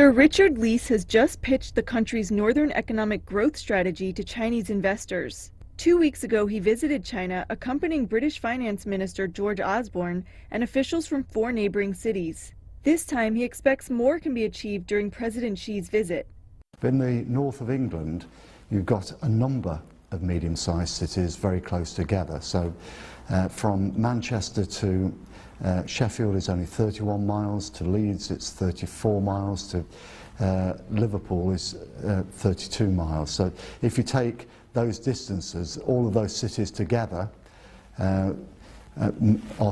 Sir Richard Leese has just pitched the country's Northern Economic Growth Strategy to Chinese investors. 2 weeks ago, he visited China, accompanying British Finance Minister George Osborne and officials from 4 neighboring cities. This time, he expects more can be achieved during President Xi's visit. In the north of England, you've got a number of medium-sized cities very close together. So from Manchester to Sheffield is only 31 miles, to Leeds it's 34 miles, to Liverpool is 32 miles. So if you take those distances, all of those cities together are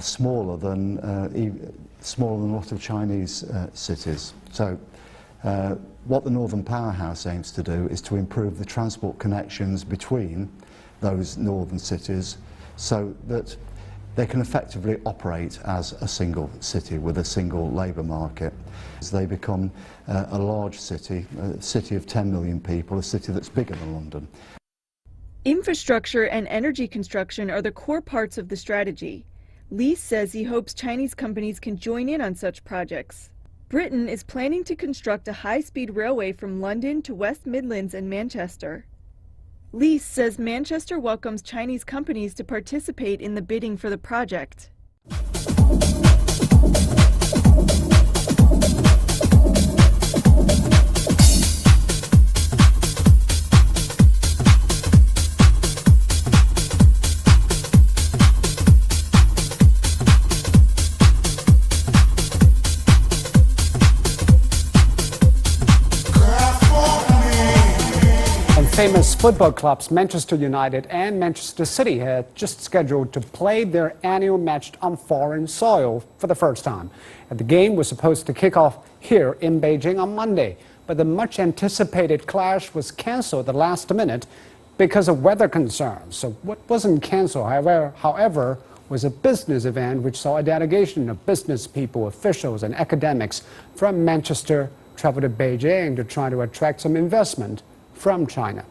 smaller than a lot of Chinese cities. So what the Northern Powerhouse aims to do is to improve the transport connections between those northern cities so that they can effectively operate as a single city with a single labour market. As they become a large city, a city of 10 million people, a city that's bigger than London. Infrastructure and energy construction are the core parts of the strategy. Leese says he hopes Chinese companies can join in on such projects. Britain is planning to construct a high-speed railway from London to West Midlands and Manchester. Leese says Manchester welcomes Chinese companies to participate in the bidding for the project. Famous football clubs Manchester United and Manchester City had just scheduled to play their annual match on foreign soil for the first time. And the game was supposed to kick off here in Beijing on Monday, but the much anticipated clash was cancelled at the last minute because of weather concerns. So what wasn't cancelled, however, was a business event which saw a delegation of business people, officials and academics from Manchester travel to Beijing to try to attract some investment from China.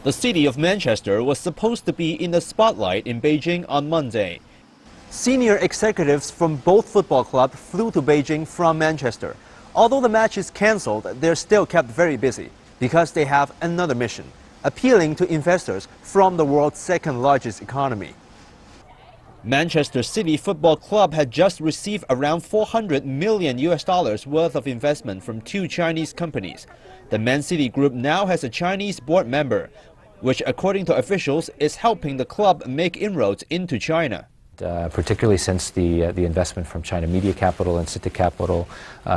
The city of Manchester was supposed to be in the spotlight in Beijing on Monday. Senior executives from both football clubs flew to Beijing from Manchester. Although the match is cancelled, they're still kept very busy because they have another mission, appealing to investors from the world's second largest economy. Manchester City Football Club had just received around $400 million worth of investment from 2 Chinese companies. The Man City Group now has a Chinese board member, which, according to officials, is helping the club make inroads into China. Particularly since the investment from China Media Capital and City Capital,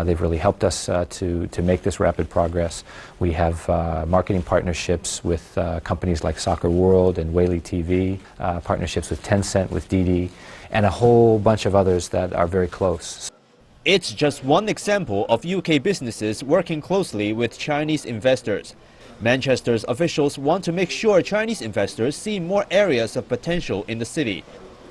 they've really helped us to make this rapid progress. We have marketing partnerships with companies like Soccer World and Whaley TV, partnerships with Tencent, with Didi, and a whole bunch of others that are very close. It's just one example of UK businesses working closely with Chinese investors. Manchester's officials want to make sure Chinese investors see more areas of potential in the city,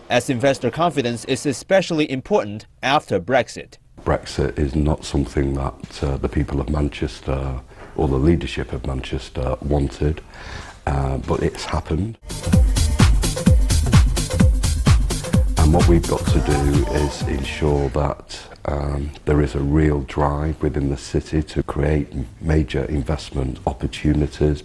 as investor confidence is especially important after Brexit. Brexit is not something that the people of Manchester or the leadership of Manchester wanted, but it's happened. And what we've got to do is ensure that there is a real drive within the city to create major investment opportunities.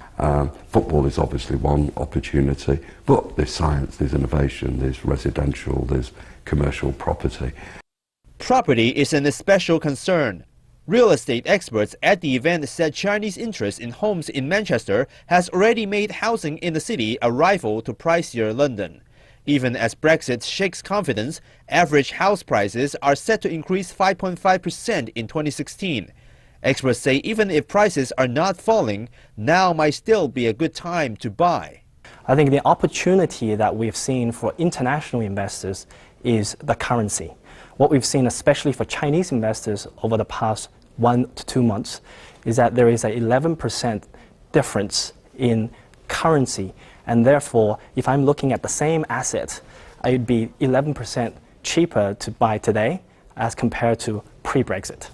Football is obviously one opportunity, but there's science, there's innovation, there's residential, there's commercial property. Property is an especial concern. Real estate experts at the event said Chinese interest in homes in Manchester has already made housing in the city a rival to pricier London. Even as Brexit shakes confidence, average house prices are set to increase 5.5% in 2016. Experts say even if prices are not falling, now might still be a good time to buy. I think the opportunity that we've seen for international investors is the currency. What we've seen, especially for Chinese investors over the past 1 to 2 months, is that there is an 11% difference in currency. And therefore, if I'm looking at the same asset, it'd be 11% cheaper to buy today as compared to pre-Brexit.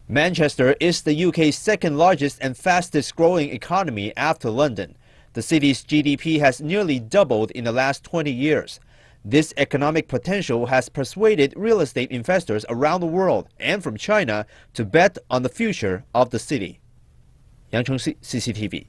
Manchester is the UK's second largest and fastest growing economy after London. The city's GDP has nearly doubled in the last 20 years. This economic potential has persuaded real estate investors around the world and from China to bet on the future of the city. Yang Chengxi, CCTV.